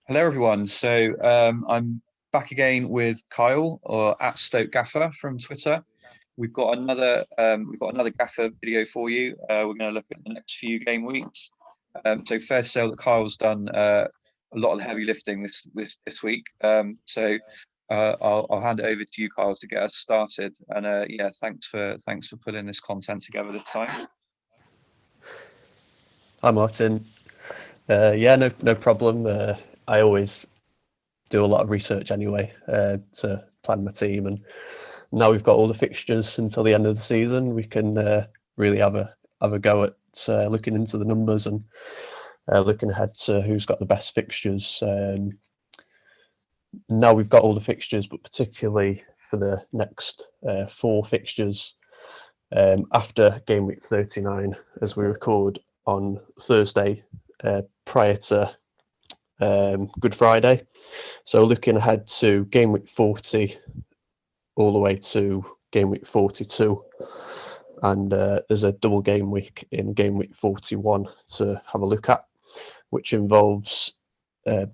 Hello, everyone. I'm back again with Kyle or at Stoke Gaffr from Twitter. We've got another Gaffr video for you. We're going to look at the next few game weeks. So fair to say that Kyle's done a lot of the heavy lifting this week. I'll hand it over to you, Kyle, to get us started. And yeah, thanks for putting this content together this time. Hi Martin. Yeah, no problem. I always do a lot of research anyway to plan my team, and now we've got all the fixtures until the end of the season. We can really have a go at looking into the numbers and looking ahead to who's got the best fixtures. Now we've got all the fixtures, but particularly for the next four fixtures after game week 39, as we record on Thursday prior to Good Friday. So looking ahead to game week 40 all the way to game week 42. And there's a double game week in game week 41 to have a look at, which involves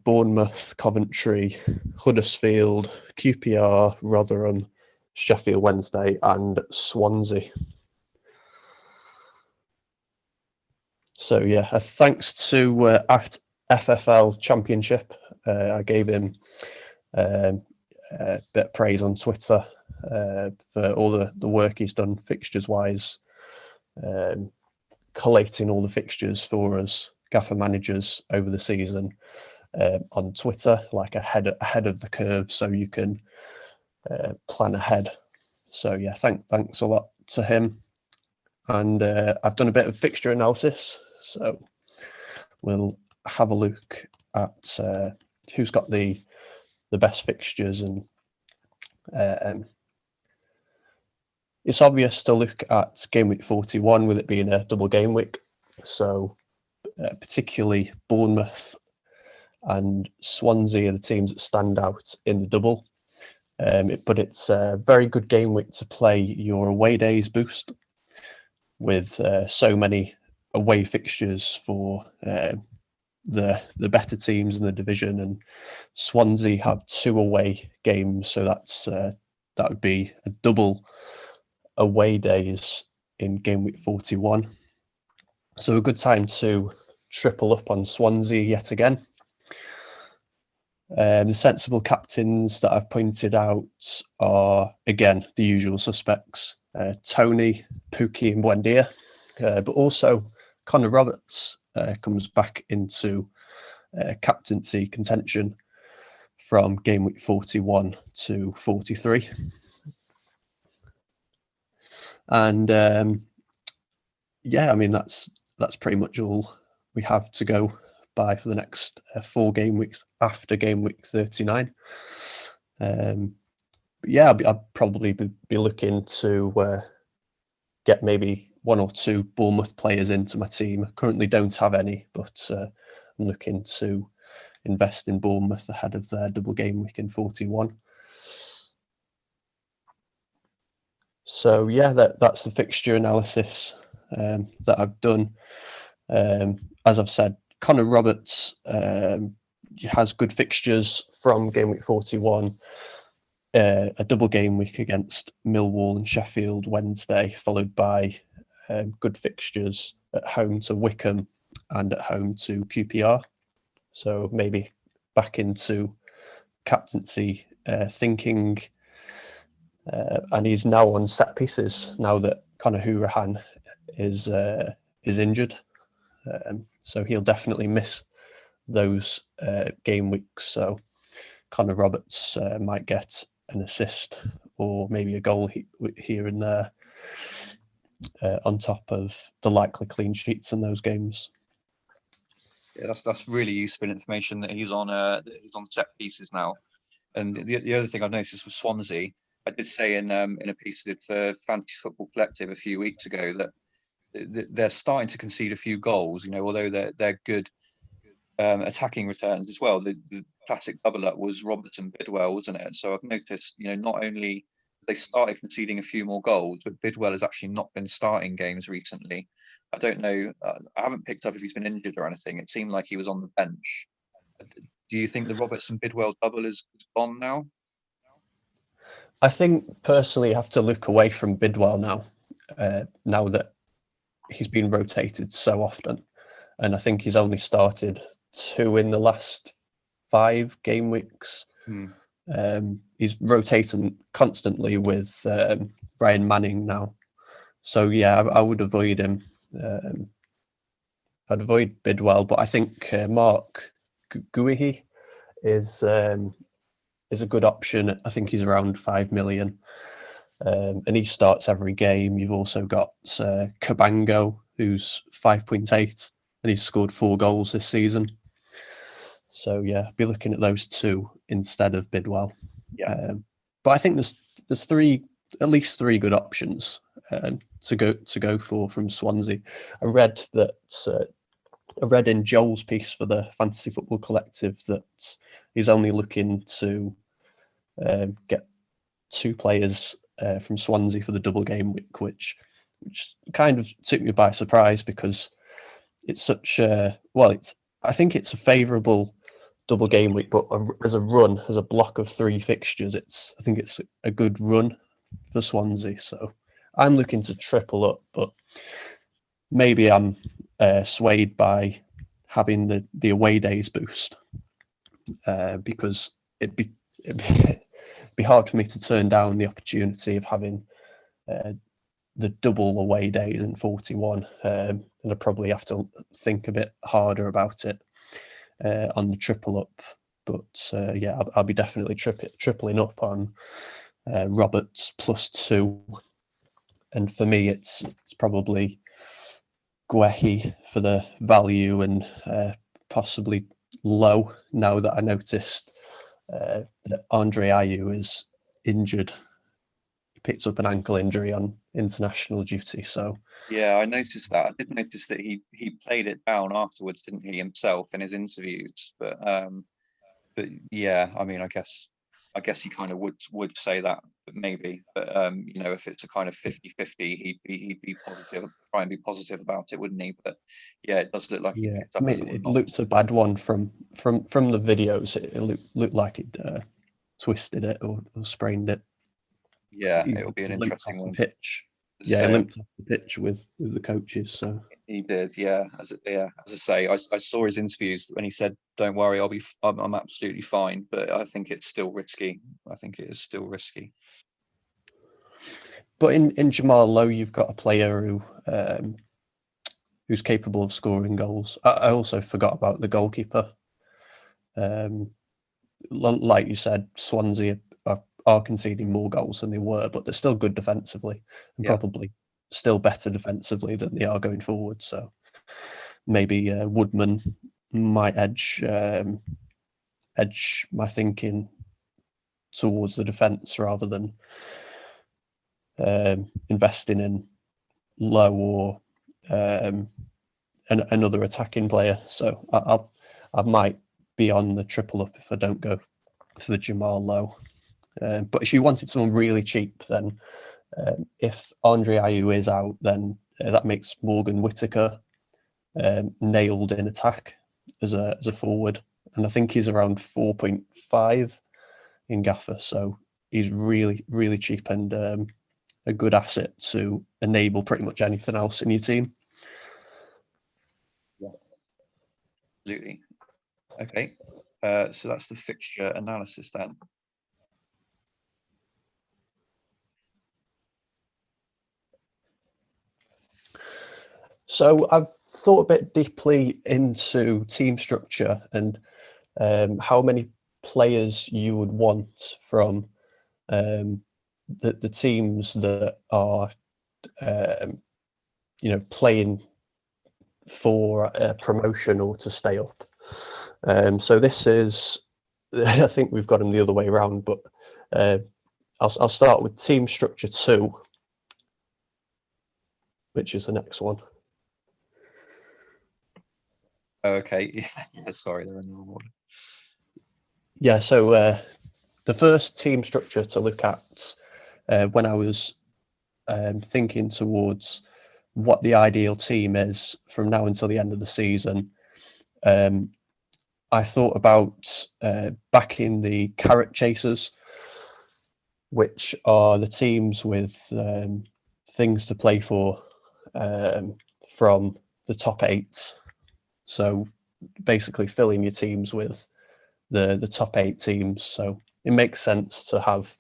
Bournemouth, Coventry, Huddersfield, QPR, Rotherham, Sheffield Wednesday, and Swansea. So yeah, thanks to at FFL Championship, I gave him a bit of praise on Twitter for all the work he's done fixtures wise, collating all the fixtures for us Gaffer managers over the season on Twitter, like ahead of the curve, so you can plan ahead. So yeah, thanks a lot to him. And I've done a bit of fixture analysis, so we'll have a look at who's got the best fixtures, and it's obvious to look at game week 41 with it being a double game week. So particularly Bournemouth and Swansea are the teams that stand out in the double. But it's a very good game week to play your away days boost with so many away fixtures for the better teams in the division, and Swansea have two away games, so that would be a double away days in game week 41. So a good time to triple up on Swansea yet again. The sensible captains that I've pointed out are, again, the usual suspects, Tony, Pukki and Buendia, but also Connor Roberts comes back into captaincy contention from game week 41 to 43. And yeah, I mean, that's pretty much all we have to go by for the next 4 game weeks after game week 39. But yeah, I'll probably be looking to get maybe 1 or 2 Bournemouth players into my team. I currently don't have any, but I'm looking to invest in Bournemouth ahead of their double game week in 41. So yeah, that's the fixture analysis that I've done. As I've said, Connor Roberts has good fixtures from game week 41. A double game week against Millwall and Sheffield Wednesday, followed by good fixtures at home to Wickham and at home to QPR. So maybe back into captaincy thinking. And he's now on set pieces now that Conor Hourihane is injured. So he'll definitely miss those game weeks. So Connor Roberts might get an assist or maybe a goal here and there on top of the likely clean sheets in those games. Yeah, that's really useful information that he's on set pieces now. And the other thing I've noticed with Swansea, I did say in a piece I did for Fantasy Football Collective a few weeks ago that they're starting to concede a few goals. You know, although they're good attacking returns as well. The classic double up was Robertson Bidwell, wasn't it? So I've noticed, you know, not only they started conceding a few more goals, but Bidwell has actually not been starting games recently. I don't know. I haven't picked up if he's been injured or anything. It seemed like he was on the bench. Do you think the Robertson Bidwell double is gone now? I think personally, you have to look away from Bidwell now. Now that he's been rotated so often, and I think he's only started 2 in the last 5 game weeks. He's rotating constantly with Ryan Manning now, so yeah, I would avoid him. I'd avoid Bidwell, but I think Mark Guihi is a good option. I think he's around 5 million. And he starts every game. You've also got Cabango, who's 5.8, and he's scored 4 goals this season. So yeah, be looking at those 2 instead of Bidwell. Yeah. But I think there's at least 3 good options to go for from Swansea. I read in Joel's piece for the Fantasy Football Collective that he's only looking to get 2 players from Swansea for the double game week, which kind of took me by surprise because it's such I think it's a favourable double game week, but as a block of 3 fixtures, I think it's a good run for Swansea. So I'm looking to triple up, but maybe I'm swayed by having the away days boost because it'd be hard for me to turn down the opportunity of having the double away days in 41, and I probably have to think a bit harder about it on the triple up. But yeah, I'll be definitely tripling up on Roberts +2, and for me it's probably Guehi for the value and possibly Low now that I noticed that Andre Ayew is injured. He picked up an ankle injury on international duty. So yeah, I noticed that. I did notice that he played it down afterwards, didn't he, himself in his interviews? But yeah, I mean, I guess he kind of would say that, but maybe. But if it's a kind of 50-50, he'd be positive, try and be positive about it, wouldn't he? But yeah, it does look like he picked up. I mean, it looked a bad one from the videos. It looked like it twisted it or sprained it. Yeah, it'll be an interesting one. Pitch. Yeah, he limped off the pitch with the coaches. So he did, yeah. As I say, I saw his interviews when he said, "Don't worry, I'm absolutely fine." But I think it's still risky. I think it is still risky. But in Jamal Lowe, you've got a player who's capable of scoring goals. I also forgot about the goalkeeper. Like you said, Swansea are conceding more goals than they were, but they're still good defensively and probably still better defensively than they are going forward. So maybe Woodman might edge my thinking towards the defence rather than investing in Low or another attacking player. So I might be on the triple up if I don't go for the Jamal Lowe. But if you wanted someone really cheap, then if Andre Ayew is out, then that makes Morgan Whittaker nailed in attack as a forward, and I think he's around 4.5 in Gaffr, so he's really, really cheap and a good asset to enable pretty much anything else in your team. Yeah, absolutely. Okay, so that's the fixture analysis then. So I've thought a bit deeply into team structure and how many players you would want from the teams that are playing for promotion or to stay up. So this is, I think we've got them the other way around, but I'll start with team structure 2, which is the next one. Okay, yeah, sorry, they're in the wrong order. Yeah, so the first team structure to look at when I was thinking towards what the ideal team is from now until the end of the season, I thought about backing the Carrot Chasers, which are the teams with things to play for from the top 8. So basically filling your teams with the top 8 teams. So it makes sense to have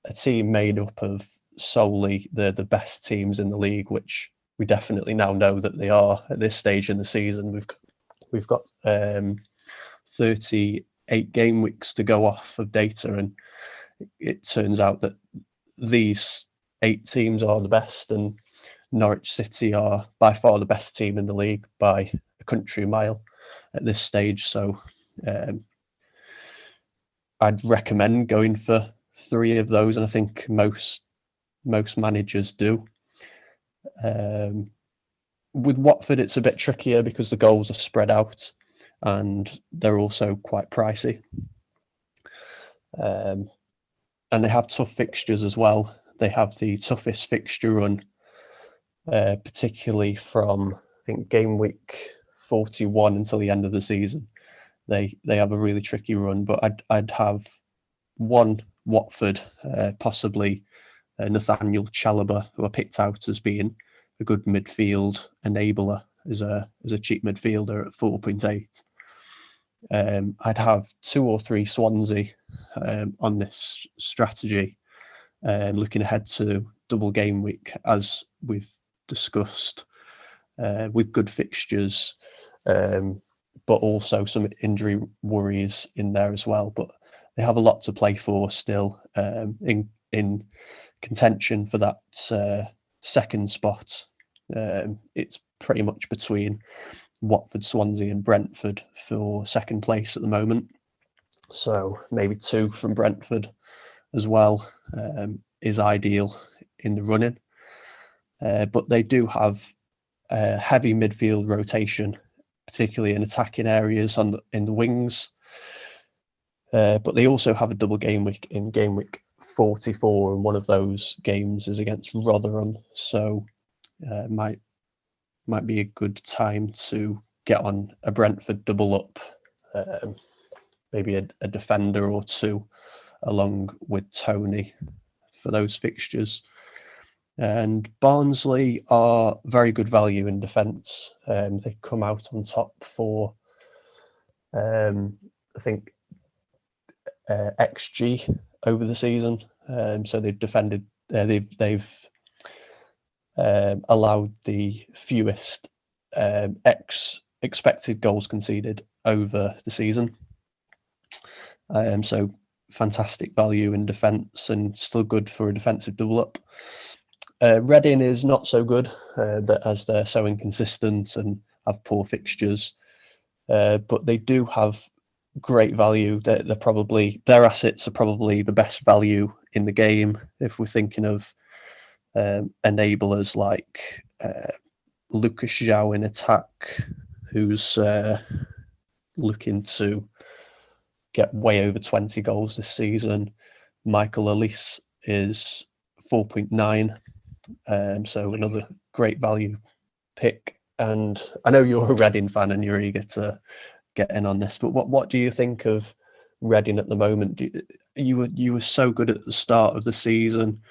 a team made up of solely the best teams in the league, which we definitely now know that they are at this stage in the season. We've got 38 game weeks to go off of data, and it turns out that these 8 teams are the best, and Norwich City are by far the best team in the league by a country mile at this stage. So I'd recommend going for 3 of those, and I think most managers do. With Watford, it's a bit trickier because the goals are spread out and they're also quite pricey. And they have tough fixtures as well. They have the toughest fixture run, particularly from, I think, game week 41 until the end of the season. They have a really tricky run, but I'd have one Watford, possibly Nathaniel Chalobah, who I picked out as being a good midfield enabler as a cheap midfielder at 4.8. I'd have 2 or 3 Swansea on this strategy, looking ahead to double game week, as we've discussed, with good fixtures, but also some injury worries in there as well. But they have a lot to play for still, in contention for that second spot. It's pretty much between Watford, Swansea and Brentford for second place at the moment. So maybe 2 from Brentford as well is ideal in the running. But they do have heavy midfield rotation, particularly in attacking areas in the wings. But they also have a double game week in game week 44, and one of those games is against Rotherham. So might be a good time to get on a Brentford double up, maybe a defender or 2 along with Tony for those fixtures. And Barnsley are very good value in defence. They come out on top for, I think, XG over the season. So they've defended. They've allowed the fewest expected goals conceded over the season. So fantastic value in defence and still good for a defensive double up. Reading is not so good, as they're so inconsistent and have poor fixtures, but they do have great value. They're probably, their assets are probably the best value in the game if we're thinking of enablers like Lucas Zhao in attack, who's looking to get way over 20 goals this season. Michael Elise is 4.9, so another great value pick. And I know you're a Reading fan and you're eager to get in on this, but what do you think of Reading at the moment? You were so good at the start of the season,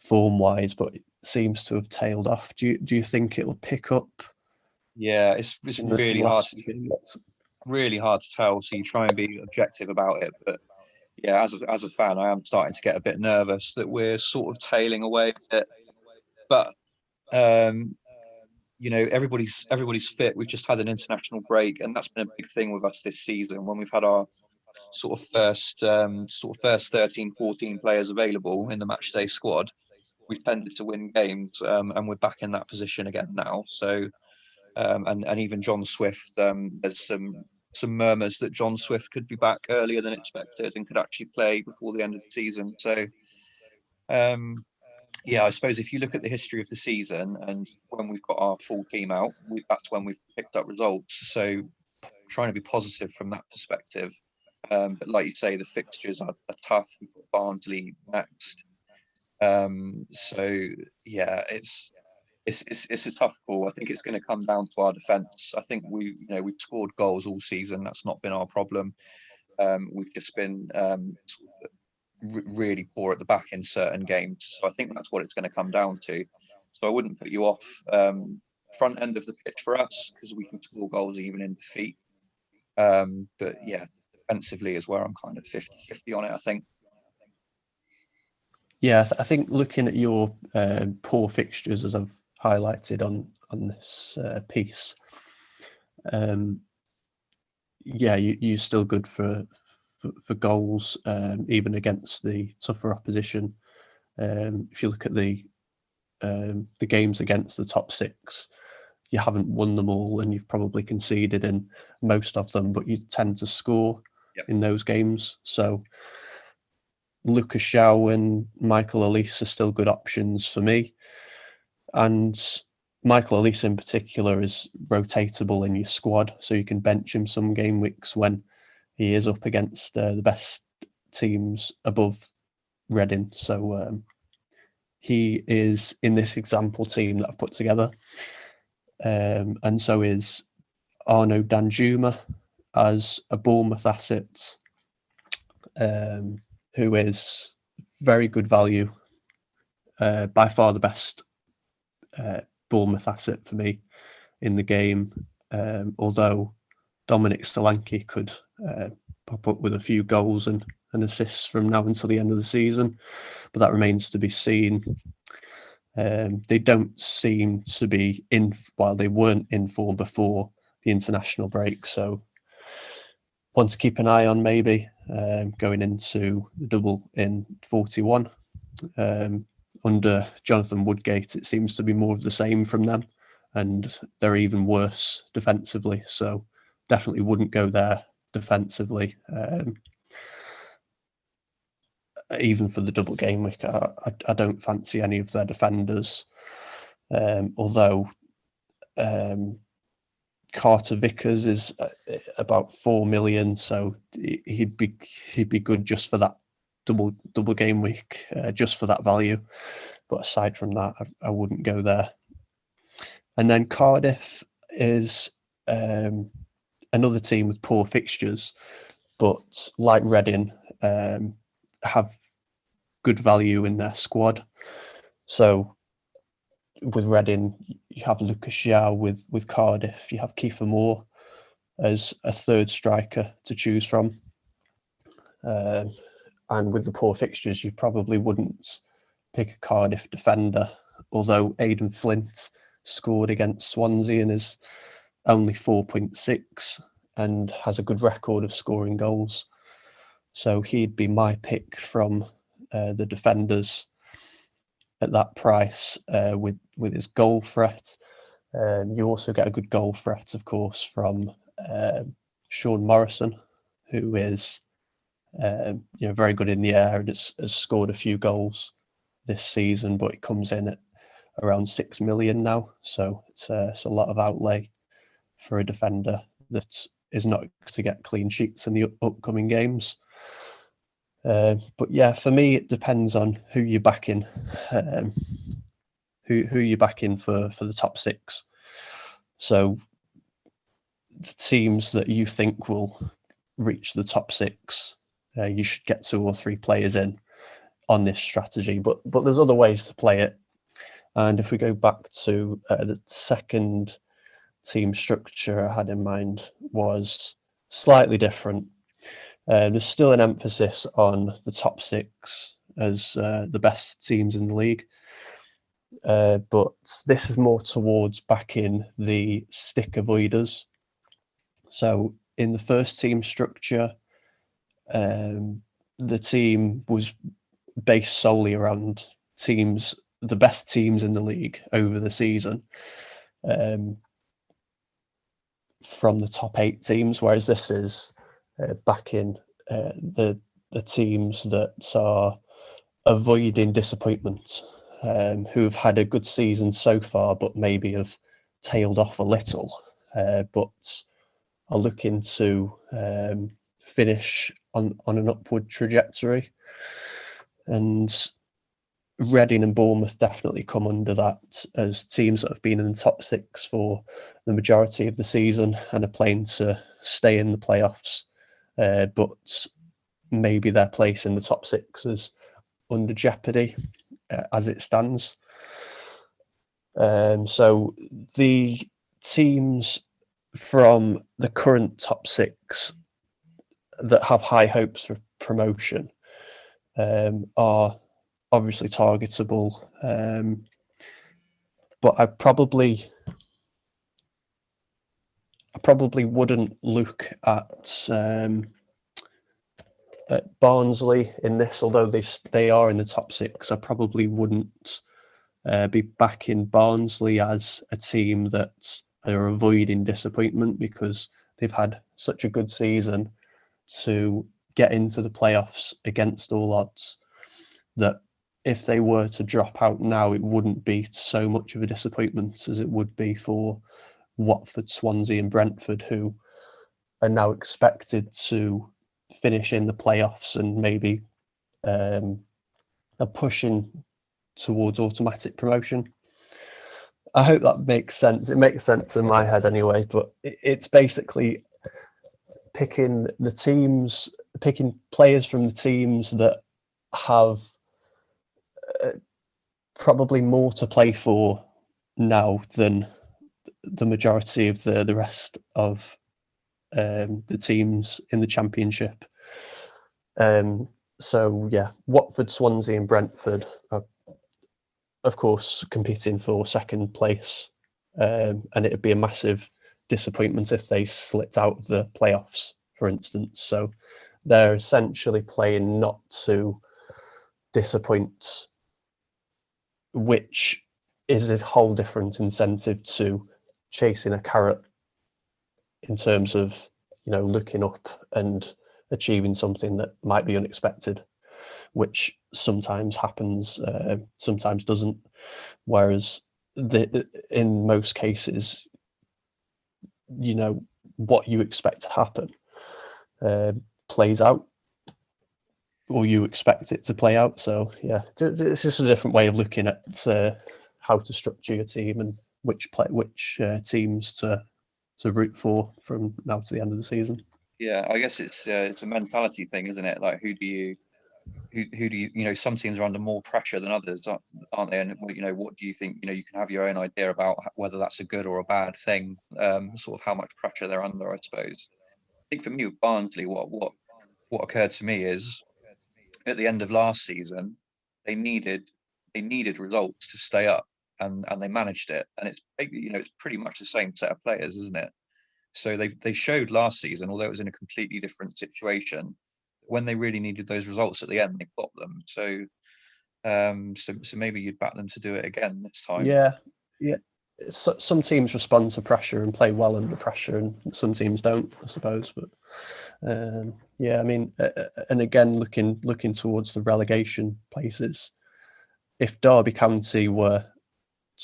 form wise, but it seems to have tailed off. Do you think it'll pick up? Yeah, it's really hard to tell. So you try and be objective about it, but yeah, as a fan, I am starting to get a bit nervous that we're sort of tailing away a bit. But everybody's fit. We've just had an international break, and that's been a big thing with us this season. When we've had our sort of first 13, 14 players available in the matchday squad, we've tended to win games, and we're back in that position again now. So, and even John Swift, there's some murmurs that John Swift could be back earlier than expected and could actually play before the end of the season. So, yeah, I suppose if you look at the history of the season and when we've got our full team out, that's when we've picked up results. So trying to be positive from that perspective. But like you say, the fixtures are tough. We've got Barnsley next. So yeah, it's a tough call. I think it's going to come down to our defence. I think we've scored goals all season. That's not been our problem. We've just been really poor at the back in certain games. So I think that's what it's going to come down to. So I wouldn't put you off front end of the pitch for us, because we can score goals even in defeat. But yeah, defensively is where I'm kind of 50-50 on it, I think. Yeah, I think looking at your poor fixtures, as I've highlighted on this piece, yeah, you're still good for goals, even against the tougher opposition. If you look at the games against the top six, you haven't won them all, and you've probably conceded in most of them, but you tend to score in those games. So Lucas Shaw and Michael Elise are still good options for me. And Michael Elise in particular is rotatable in your squad, so you can bench him some game weeks when he is up against the best teams above Reading. So he is in this example team that I've put together. And so is Arno Danjuma as a Bournemouth asset, who is very good value, by far the best Bournemouth asset for me in the game. Although Dominic Solanke could pop up with a few goals and assists from now until the end of the season, but that remains to be seen. They don't seem to be they weren't in form before the international break, so one to keep an eye on maybe going into the double in 41. Under Jonathan Woodgate, it seems to be more of the same from them, and they're even worse defensively, so definitely wouldn't go there defensively. Even for the double game week, I don't fancy any of their defenders. Although Carter Vickers is about 4 million, so he'd be good just for that double game week, just for that value. But aside from that, I wouldn't go there. And then Cardiff is another team with poor fixtures, but like Reading, have good value in their squad. So with Reading, you have Lucas João. With Cardiff, you have Kiefer Moore as a third striker to choose from. And with the poor fixtures, you probably wouldn't pick a Cardiff defender, although Aidan Flint scored against Swansea and is only 4.6 and has a good record of scoring goals. So he'd be my pick from the defenders at that price, with his goal threat. You also get a good goal threat, of course, from Sean Morrison, who is very good in the air and has scored a few goals this season, but it comes in at around 6 million now. So it's a lot of outlay for a defender that is not to get clean sheets in the upcoming games. But yeah, for me, it depends on who you're backing, who you're backing for the top six. So the teams that you think will reach the top six, you should get 2 or 3 players in on this strategy. But there's other ways to play it. And if we go back to the second team structure I had in mind was slightly different. There's still an emphasis on the top 6 as the best teams in the league. But this is more towards backing the stick avoiders. So in the first team structure, the team was based solely around the best teams in the league over the season, from the top 8 teams, whereas this is backing the teams that are avoiding disappointment, who've had a good season so far, but maybe have tailed off a little, but are looking to finish on an upward trajectory. And Reading and Bournemouth definitely come under that as teams that have been in the top 6 for the majority of the season and are playing to stay in the playoffs, but maybe their place in the top 6 is under jeopardy as it stands. So the teams from the current top 6 that have high hopes for promotion are obviously targetable, but I probably wouldn't look at Barnsley in this, although they are in the top 6. I probably wouldn't be backing Barnsley as a team that are avoiding disappointment because they've had such a good season to get into the playoffs against all odds that if they were to drop out now, it wouldn't be so much of a disappointment as it would be for Watford, Swansea and Brentford, who are now expected to finish in the playoffs and maybe are pushing towards automatic promotion. I hope that makes sense. It makes sense in my head anyway, but it's basically picking players from the teams that have probably more to play for now than the majority of the rest of the teams in the Championship. So yeah, Watford, Swansea and Brentford are, of course, competing for second place, and it'd be a massive disappointment if they slipped out of the playoffs, for instance. So they're essentially playing not to disappoint, which is a whole different incentive to chasing a carrot in terms of, looking up and achieving something that might be unexpected, which sometimes happens, sometimes doesn't. Whereas in most cases, what you expect to happen plays out, or you expect it to play out. So yeah, it's just a different way of looking at how to structure your team and which teams to root for from now to the end of the season. Yeah, I guess it's a mentality thing, isn't it? Like, who do you some teams are under more pressure than others, aren't they? And what do you think? You can have your own idea about whether that's a good or a bad thing. Sort of how much pressure they're under, I suppose. I think for me with Barnsley, what occurred to me is at the end of last season, they needed results to stay up, and they managed it. And it's pretty much the same set of players, isn't it? So they showed last season, although it was in a completely different situation, when they really needed those results at the end, they got them. So so maybe you'd back them to do it again this time. Yeah. So, some teams respond to pressure and play well under pressure, and some teams don't, I suppose. But yeah, I mean, and again, looking towards the relegation places, if Derby County were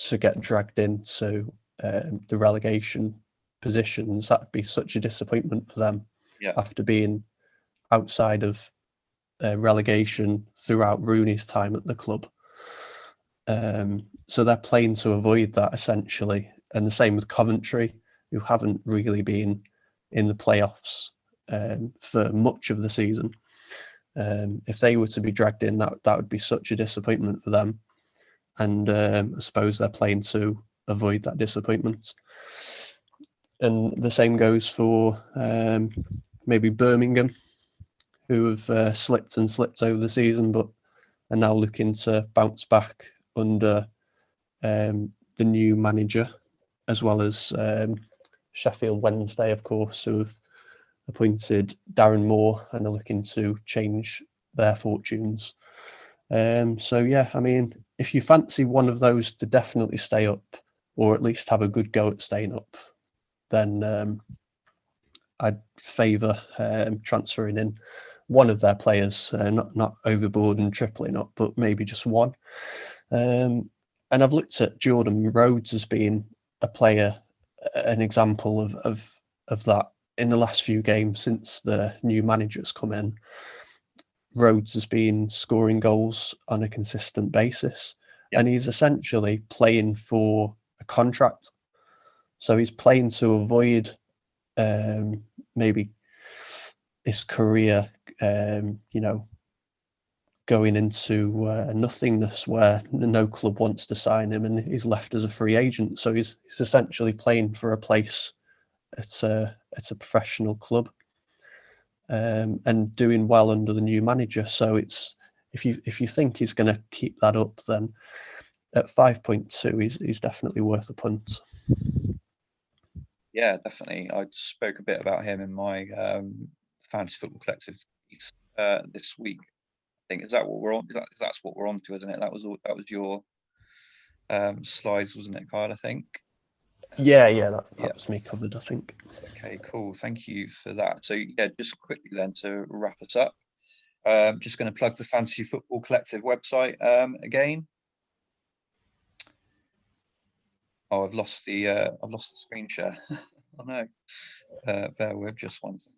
to get dragged into the relegation positions, that'd be such a disappointment for them. Yeah. After being outside of relegation throughout Rooney's time at the club. So they're playing to avoid that essentially. And the same with Coventry, who haven't really been in the playoffs for much of the season. If they were to be dragged in, that would be such a disappointment for them. And I suppose they're playing to avoid that disappointment. And the same goes for maybe Birmingham, who have slipped over the season, but are now looking to bounce back under the new manager, as well as Sheffield Wednesday, of course, who have appointed Darren Moore and are looking to change their fortunes. So yeah, I mean, if you fancy one of those to definitely stay up, or at least have a good go at staying up, then I'd favour transferring in one of their players, not overboard and tripling up, but maybe just one. And I've looked at Jordan Rhodes as being a player, an example of that in the last few games since the new manager's come in. Rhodes has been scoring goals on a consistent basis, Yeah. and he's essentially playing for a contract. So he's playing to avoid maybe his career, going into nothingness where no club wants to sign him and he's left as a free agent. So he's essentially playing for a place at a professional club, and doing well under the new manager. So it's if you think he's going to keep that up, then at 5.2, he's definitely worth a punt. Yeah, definitely. I spoke a bit about him in my fantasy football collective piece this week. I think is that what we're on? That's what we're on to, isn't it? That was your slides, wasn't it, Kyle? I think. Yeah, that was me covered, I think. Okay, cool. Thank you for that. So yeah, just quickly then to wrap us up. Just going to plug the Fantasy Football Collective website again. Oh, I've lost the screen share. Oh no. Bear with just one second.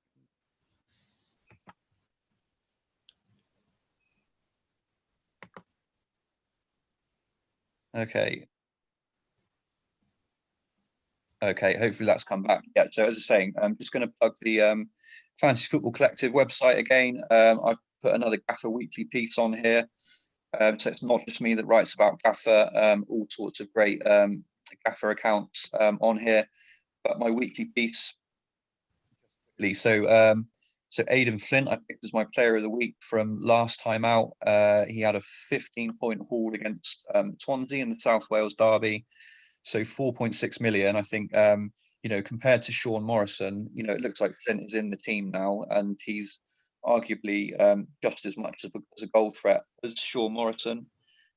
Okay. Okay, hopefully that's come back. Yeah, so as I was saying, I'm just going to plug the Fantasy Football Collective website again. I've put another Gaffr weekly piece on here. So it's not just me that writes about Gaffr, all sorts of great Gaffr accounts on here. But my weekly piece, so Aidan Flint, I picked as my player of the week from last time out. He had a 15-point haul against Swansea in the South Wales derby. So 4.6 million, I think, compared to Sean Morrison, it looks like Flint is in the team now, and he's arguably just as much as a goal threat as Sean Morrison.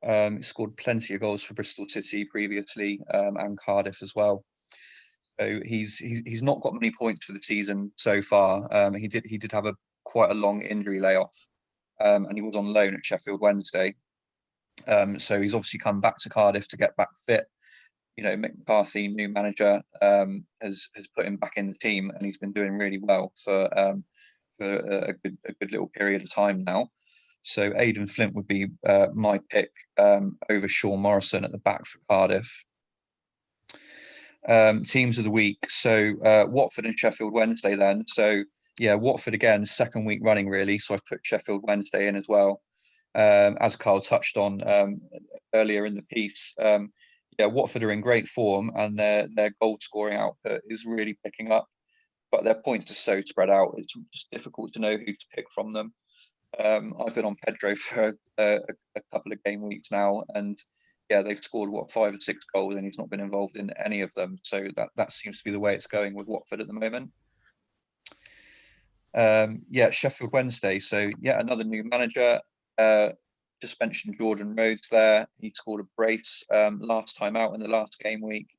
He scored plenty of goals for Bristol City previously, and Cardiff as well. So he's not got many points for the season so far. He did have quite a long injury layoff, and he was on loan at Sheffield Wednesday. So he's obviously come back to Cardiff to get back fit. Mick McCarthy, new manager, has put him back in the team, and he's been doing really well for a good little period of time now. So Aidan Flint would be my pick over Sean Morrison at the back for Cardiff. Teams of the week. So Watford and Sheffield Wednesday then. So yeah, Watford again, second week running really. So I've put Sheffield Wednesday in as well. As Carl touched on earlier in the piece. Yeah, Watford are in great form, and their goal scoring output is really picking up, but their points are so spread out. It's just difficult to know who to pick from them. I've been on Pedro for a couple of game weeks now, and yeah, they've scored 5 or 6 goals, and he's not been involved in any of them. So that seems to be the way it's going with Watford at the moment. Yeah, Sheffield Wednesday. So yeah, another new manager. Just mentioned Jordan Rhodes there. He scored a brace last time out in the last game week.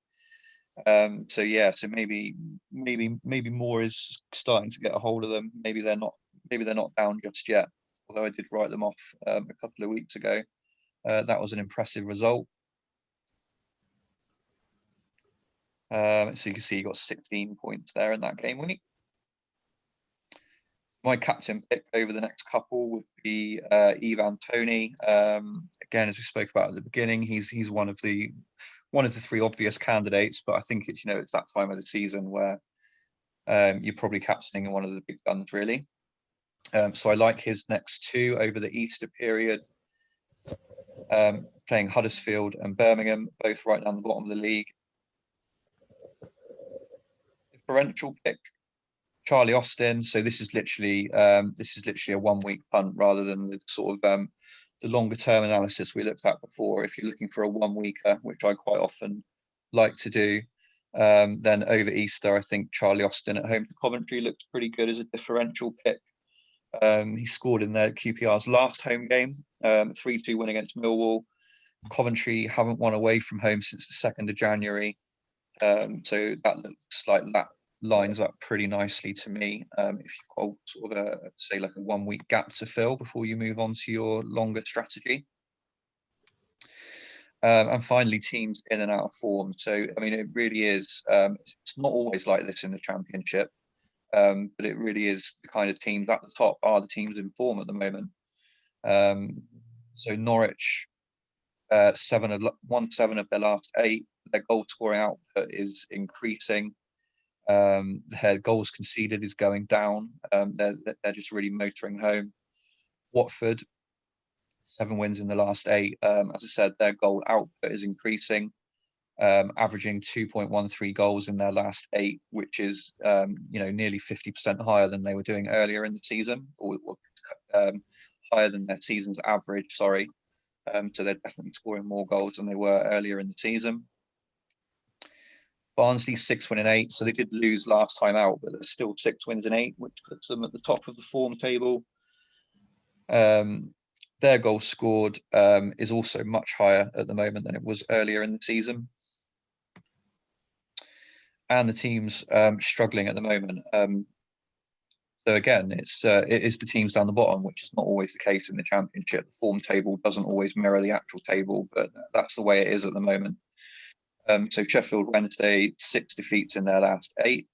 So yeah, so maybe more is starting to get a hold of them. Maybe they're not down just yet. Although I did write them off a couple of weeks ago. That was an impressive result. So you can see you got 16 points there in that game week. My captain pick over the next couple would be Ivan Toney. Again, as we spoke about at the beginning, he's one of the 3 obvious candidates, but I think it's that time of the season where you're probably captaining one of the big guns really. So I like his next 2 over the Easter period, playing Huddersfield and Birmingham, both right down the bottom of the league. Differential pick. Charlie Austin. So this is literally a 1 week punt rather than the sort of the longer term analysis we looked at before. If you're looking for a 1 weeker, which I quite often like to do, then over Easter, I think Charlie Austin at home to Coventry looks pretty good as a differential pick. He scored in their QPR's last home game, 3-2 win against Millwall. Coventry haven't won away from home since the 2nd of January. So that looks like that lines up pretty nicely to me. If you've got sort of a 1 week gap to fill before you move on to your longer strategy. And finally, teams in and out of form. So, I mean, it really is, it's not always like this in the Championship, but it really is the kind of teams at the top are the teams in form at the moment. So Norwich, 7 of their last 8. Their goal scoring output is increasing. Their goals conceded is going down. They're just really motoring home. Watford, 7 wins in the last 8. As I said, their goal output is increasing, averaging 2.13 goals in their last 8, which is nearly 50% higher than they were doing earlier in the season, or higher than their season's average. Sorry. So they're definitely scoring more goals than they were earlier in the season. Barnsley 6 wins in 8, so they did lose last time out, but they're still 6 wins in 8, which puts them at the top of the form table. Their goal scored is also much higher at the moment than it was earlier in the season. And the team's struggling at the moment. So again, it is the teams down the bottom, which is not always the case in the Championship. The form table doesn't always mirror the actual table, but that's the way it is at the moment. So Sheffield Wednesday, 6 defeats in their last 8,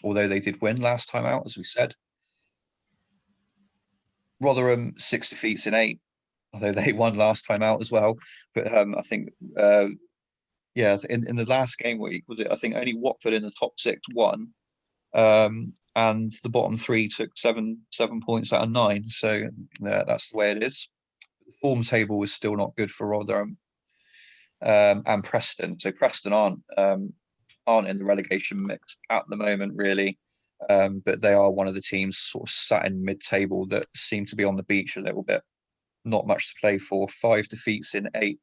although they did win last time out, as we said. Rotherham, 6 defeats in 8, although they won last time out as well. But I think, in the last game week, was it? I think only Watford in the top 6 won, and the bottom 3 took 7 points out of 9. So that's the way it is. The form table is still not good for Rotherham. And Preston. So Preston aren't in the relegation mix at the moment, really, but they are one of the teams sort of sat in mid-table that seem to be on the beach a little bit. Not much to play for. 5 defeats in 8.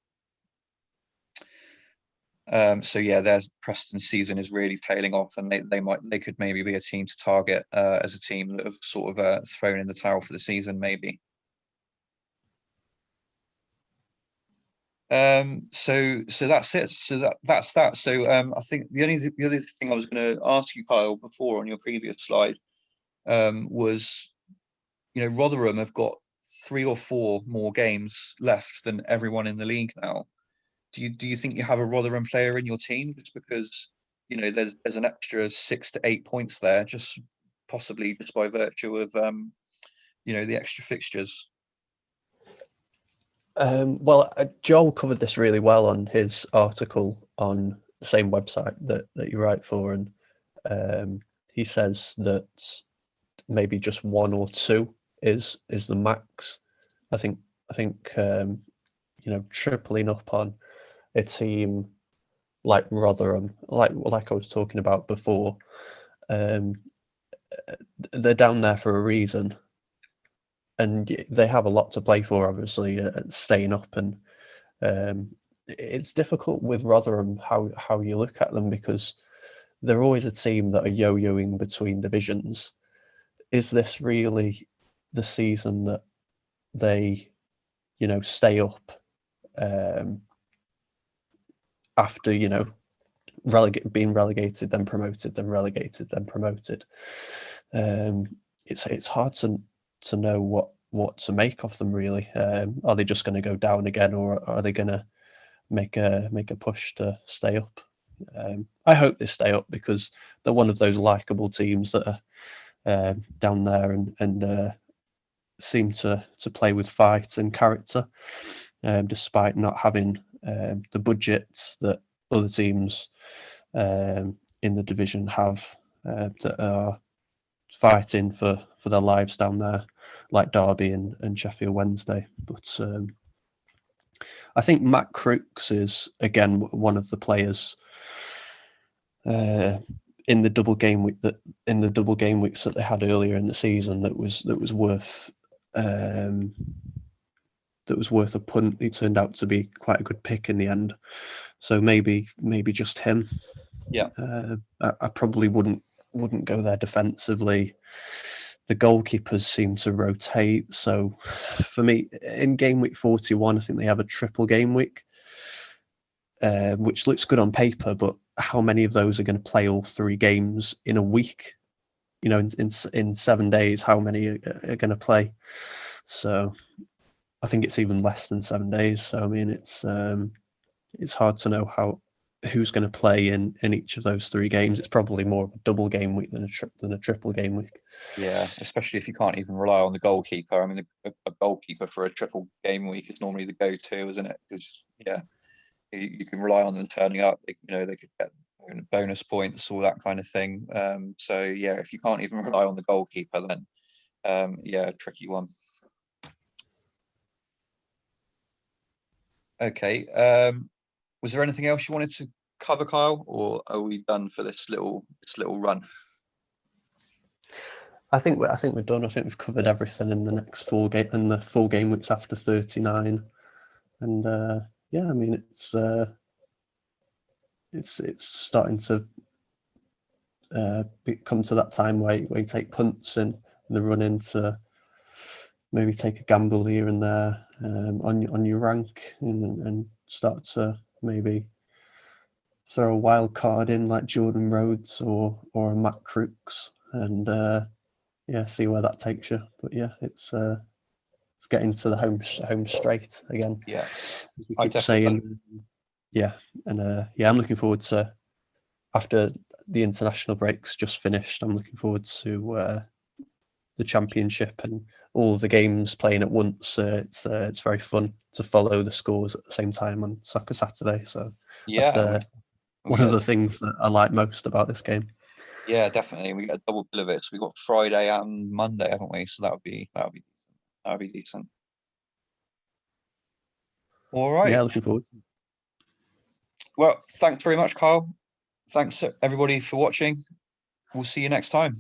So yeah, their Preston season is really tailing off, and they could maybe be a team to target as a team that have sort of thrown in the towel for the season, maybe. So that's it. So that's that. So I think the other thing I was going to ask you, Kyle, before on your previous slide, was, Rotherham have got 3 or 4 more games left than everyone in the league now. Do you think you have a Rotherham player in your team just because there's an extra 6 to 8 points there, just possibly just by virtue of the extra fixtures? Well, Joel covered this really well on his article on the same website that you write for, and he says that maybe just 1 or 2 is the max. I think tripling up on a team like Rotherham, like I was talking about before, they're down there for a reason. And they have a lot to play for, obviously, staying up. And it's difficult with Rotherham how you look at them, because they're always a team that are yo-yoing between divisions. Is this really the season that they, stay up after, being relegated, then promoted, then relegated, then promoted? It's hard to know what to make of them, really. Are they just going to go down again, or are they going to make a push to stay up? I hope they stay up, because they're one of those likable teams that are down there and seem to play with fight and character, despite not having the budgets that other teams in the division have, that are fighting for their lives down there, like Derby and Sheffield Wednesday. But I think Matt Crooks is again one of the players in the double game weeks that they had earlier in the season that was worth a punt. He turned out to be quite a good pick in the end. So maybe just him. Yeah. I probably wouldn't go there defensively. The goalkeepers seem to rotate. So for me, in game week 41, I think they have a triple game week, which looks good on paper, but how many of those are going to play all 3 games in a week? In 7 days, how many are going to play? So I think it's even less than 7 days. So I mean, it's hard to know who's going to play in each of those 3 games. It's probably more of a double game week than a triple game week. Yeah, especially if you can't even rely on the goalkeeper. I mean, a goalkeeper for a triple game week is normally the go-to, isn't it? Because yeah, you can rely on them turning up. They could get bonus points, all that kind of thing. So yeah, if you can't even rely on the goalkeeper, then yeah, tricky one. Okay. Was there anything else you wanted to cover, Kyle, or are we done for this little run? I think we're done. I think we've covered everything in the next 4 game weeks after 39, and yeah, I mean it's starting to come to that time where you take punts in the run in to maybe take a gamble here and there on your rank and start to maybe throw a wild card in like Jordan Rhodes or a Matt Crooks and yeah, see where that takes you. But yeah, it's getting to the home straight again. Yeah, as we I keep definitely. saying. Yeah, and yeah, I'm looking forward to, after the international breaks just finished, I'm looking forward to the championship and all of the games playing at once. It's very fun to follow the scores at the same time on Soccer Saturday. So that's Yeah, we one of get the things that I like most about this game. yeah, definitely. We get a double bill of it. So we've got Friday and Monday, haven't we? So that would be decent. All Yeah, right. looking forward. Well, thanks very much, Kyle. Thanks everybody for watching. We'll see you next time.